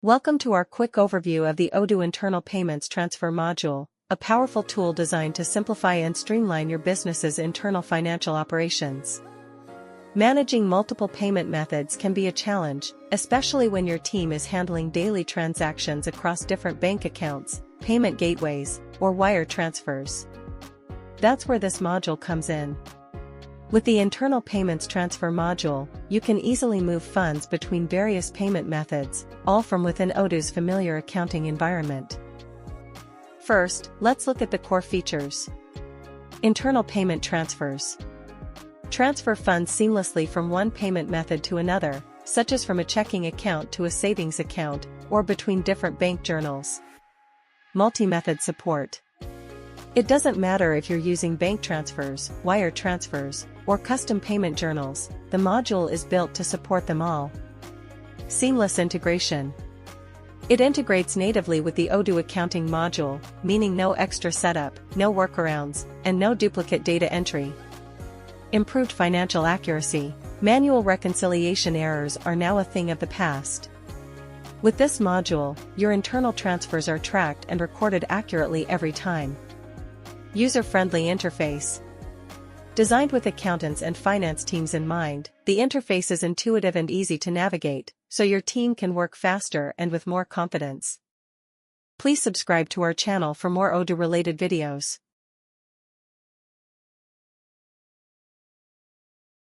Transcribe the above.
Welcome to our quick overview of the Odoo Internal Payments Transfer module, a powerful tool designed to simplify and streamline your business's internal financial operations. Managing multiple payment methods can be a challenge, especially when your team is handling daily transactions across different bank accounts, payment gateways, or wire transfers. That's where this module comes in. With the Internal Payments Transfer module, you can easily move funds between various payment methods, all from within Odoo's familiar accounting environment. First, let's look at the core features. Internal payment transfers. Transfer funds seamlessly from one payment method to another, such as from a checking account to a savings account, or between different bank journals. Multi-method support. It doesn't matter if you're using bank transfers, wire transfers, or custom payment journals, the module is built to support them all. Seamless integration. It integrates natively with the Odoo accounting module, meaning no extra setup, no workarounds, and no duplicate data entry. Improved financial accuracy. Manual reconciliation errors are now a thing of the past. With this module, your internal transfers are tracked and recorded accurately every time. User-friendly interface. Designed with accountants and finance teams in mind, the interface is intuitive and easy to navigate, so your team can work faster and with more confidence. Please subscribe to our channel for more Odoo-related videos.